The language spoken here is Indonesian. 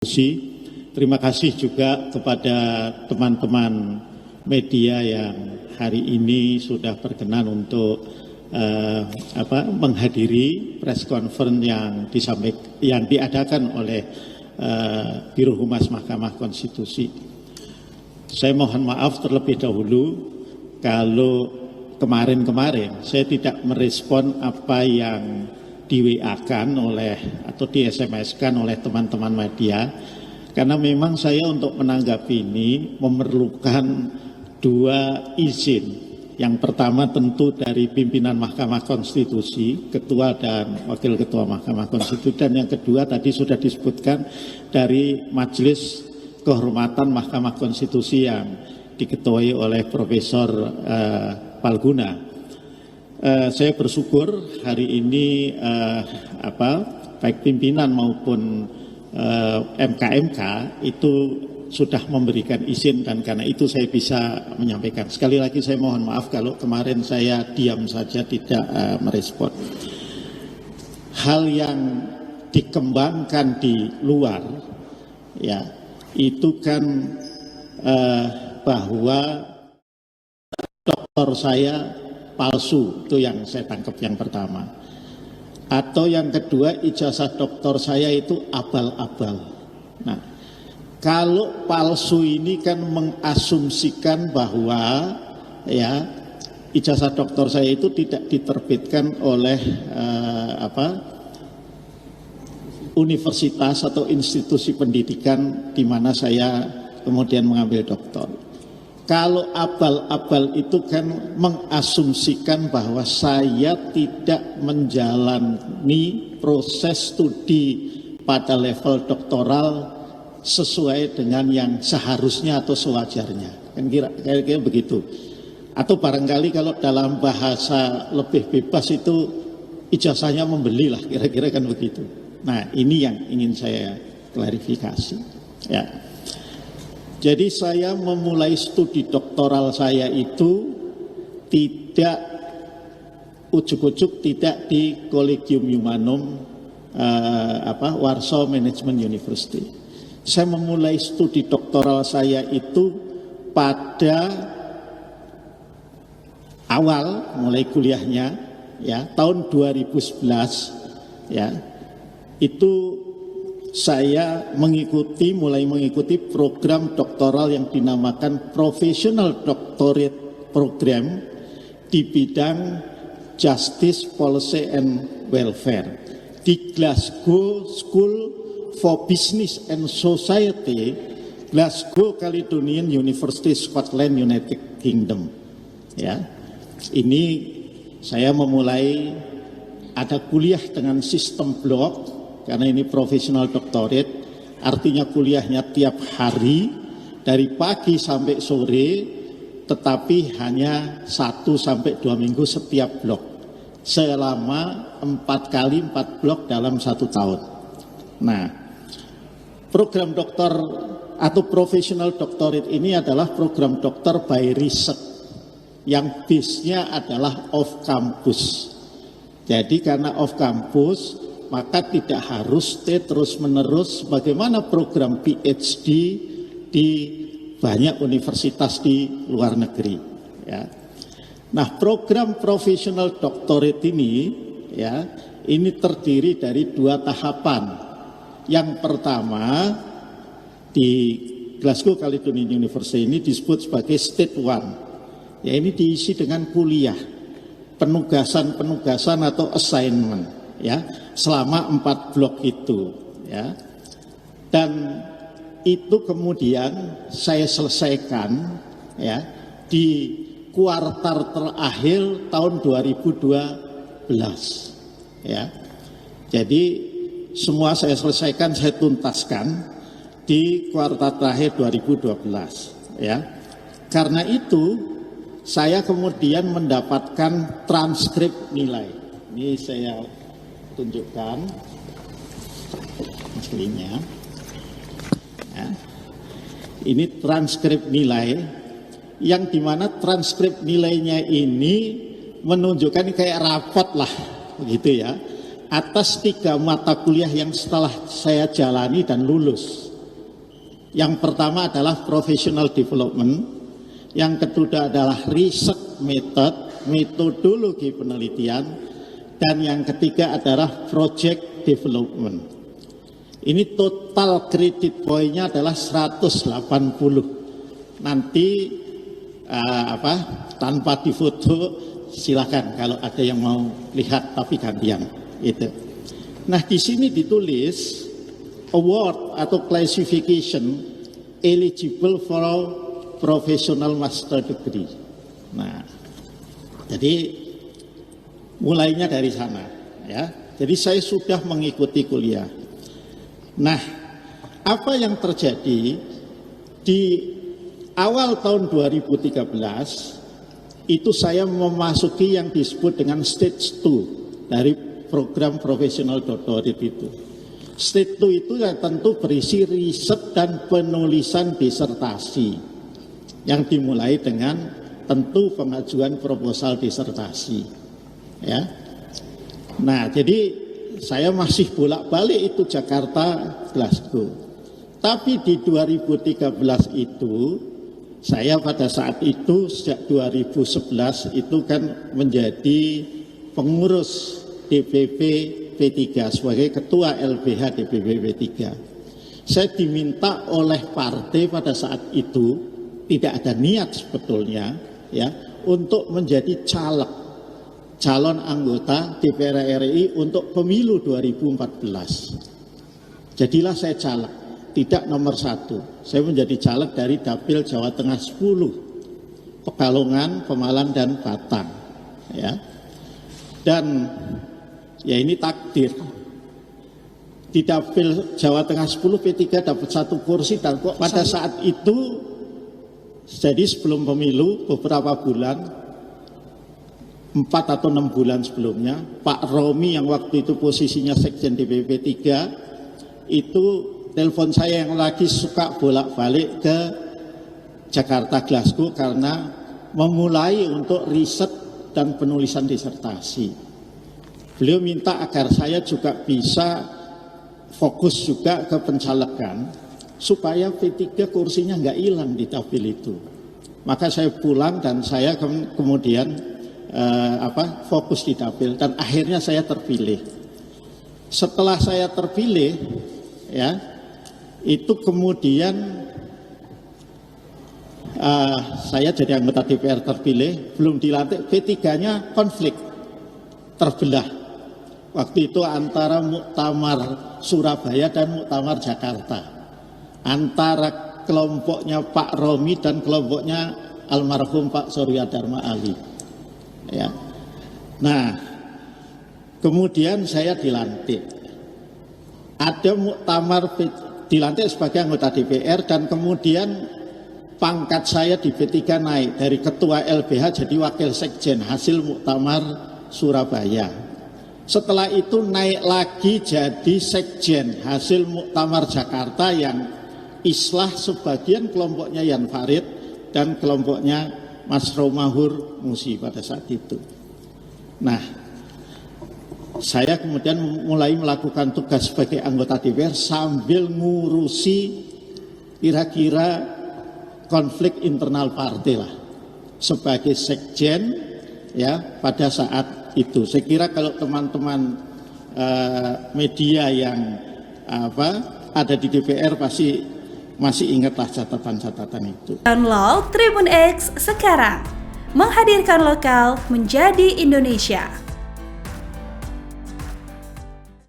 Terima kasih juga kepada teman-teman media yang hari ini sudah berkenan untuk menghadiri press conference yang diadakan oleh Biro Humas Mahkamah Konstitusi. Saya mohon maaf terlebih dahulu kalau kemarin saya tidak merespon apa yang di-WA-kan atau di-SMS-kan oleh teman-teman media, karena memang saya untuk menanggapi ini memerlukan dua izin. Yang pertama tentu dari pimpinan Mahkamah Konstitusi, Ketua dan Wakil Ketua Mahkamah Konstitusi, dan yang kedua tadi sudah disebutkan dari Majelis Kehormatan Mahkamah Konstitusi yang diketuai oleh Profesor Palguna. Saya bersyukur hari ini baik pimpinan maupun MKMK itu sudah memberikan izin, dan karena itu saya bisa menyampaikan. Sekali lagi saya mohon maaf kalau kemarin saya diam saja tidak merespon. Hal yang dikembangkan di luar ya itu kan bahwa doktor saya palsu, itu yang saya tangkap yang pertama. Atau yang kedua, ijazah doktor saya itu abal-abal. Nah, kalau palsu ini kan mengasumsikan bahwa ya ijazah doktor saya itu tidak diterbitkan oleh universitas atau institusi pendidikan di mana saya kemudian mengambil doktor. Kalau abal-abal itu kan mengasumsikan bahwa saya tidak menjalani proses studi pada level doktoral sesuai dengan yang seharusnya atau sewajarnya. Kan kira-kira begitu. Atau barangkali kalau dalam bahasa lebih bebas itu ijazahnya membelilah, kira-kira kan begitu. Nah, ini yang ingin saya klarifikasi. Ya. Jadi saya memulai studi doktoral saya itu tidak ujuk-ujuk tidak di Collegium Humanum Warsaw Management University. Saya memulai studi doktoral saya itu pada awal mulai kuliahnya ya tahun 2011 ya. Itu saya mulai mengikuti program doktoral yang dinamakan Professional Doctorate Program di bidang Justice, Policy and Welfare di Glasgow School for Business and Society, Glasgow Caledonian University, Scotland, United Kingdom. Ya, ini saya memulai ada kuliah dengan sistem blok. Karena ini professional doctorate, artinya kuliahnya tiap hari dari pagi sampai sore, tetapi hanya 1 sampai 2 minggu setiap blok, selama 4 kali 4 blok dalam 1 tahun. Nah, program doktor atau professional doctorate ini adalah program doktor by research yang base-nya adalah off campus. Jadi karena off campus, maka tidak harus stay terus-menerus bagaimana program PhD di banyak universitas di luar negeri. Ya. Nah, program professional doctorate ini, ya, ini terdiri dari 2 tahapan. Yang pertama di Glasgow Caledonian University ini disebut sebagai State 1. Ya, ini diisi dengan kuliah, penugasan atau assignment. Ya, selama 4 blok itu ya, dan itu kemudian saya selesaikan ya di kuartal terakhir tahun 2012 ya. Jadi semua saya selesaikan, saya tuntaskan di kuartal terakhir 2012 ya. Karena itu saya kemudian mendapatkan transkrip nilai. Ini saya tunjukkan aslinya ya. Ini transkrip nilai yang dimana transkrip nilainya ini menunjukkan kayak rapot lah begitu ya, atas 3 mata kuliah yang setelah saya jalani dan lulus Yang pertama adalah professional development, yang kedua adalah research method, metodologi penelitian, dan yang ketiga adalah project development. Ini total kredit poinnya adalah 180. Nanti tanpa difoto silakan kalau ada yang mau lihat, tapi gantian itu. Nah, di sini ditulis award atau classification eligible for professional master degree. Nah, jadi mulainya dari sana ya. Jadi saya sudah mengikuti kuliah. Nah, apa yang terjadi di awal tahun 2013 itu saya memasuki yang disebut dengan stage 2 dari program professional doctorate itu. Stage 2 itu ya tentu berisi riset dan penulisan disertasi yang dimulai dengan tentu pengajuan proposal disertasi ya. Nah, jadi saya masih bolak-balik itu Jakarta, Glasgow. Tapi di 2013 itu saya pada saat itu sejak 2011 itu kan menjadi pengurus DPP P3 sebagai ketua LBH DPP P3. Saya diminta oleh partai pada saat itu, tidak ada niat sebetulnya ya, untuk menjadi calon anggota DPR RI untuk pemilu 2014. Jadilah saya caleg, tidak nomor 1. Saya menjadi caleg dari Dapil Jawa Tengah 10, Pekalongan, Pemalang, dan Batang ya. Dan ya ini takdir. Di Dapil Jawa Tengah 10 P3 dapat 1 kursi, dan kok pada saat itu, jadi sebelum pemilu beberapa bulan, 4 atau 6 bulan sebelumnya, Pak Romi yang waktu itu posisinya Sekjen DPP 3 itu telepon saya yang lagi suka bolak-balik ke Jakarta, Glasgow karena memulai untuk riset dan penulisan disertasi. Beliau minta agar saya juga bisa fokus juga ke pencalegan supaya P3 kursinya nggak hilang di dapil itu. Maka saya pulang dan saya kemudian fokus di dapil dan akhirnya saya terpilih. Setelah saya terpilih ya, itu kemudian saya jadi anggota DPR terpilih, belum dilantik, P3-nya konflik, terbelah. Waktu itu antara Muktamar Surabaya dan Muktamar Jakarta, antara kelompoknya Pak Romi dan kelompoknya almarhum Pak Surya Dharma Ali ya. Nah, kemudian saya dilantik, ada muktamar dilantik sebagai anggota DPR, dan kemudian pangkat saya di P3 naik dari ketua LBH jadi wakil sekjen hasil muktamar Surabaya. Setelah itu naik lagi jadi sekjen hasil muktamar Jakarta yang islah sebagian kelompoknya Yan Farid dan kelompoknya Mas Romahur Musi pada saat itu. Nah, saya kemudian mulai melakukan tugas sebagai anggota DPR sambil ngurusi kira-kira konflik internal partai lah sebagai sekjen ya pada saat itu. Saya kira kalau teman-teman media yang ada di DPR pasti masih ingatlah catatan-catatan itu. Download Tribun X sekarang, menghadirkan lokal menjadi Indonesia.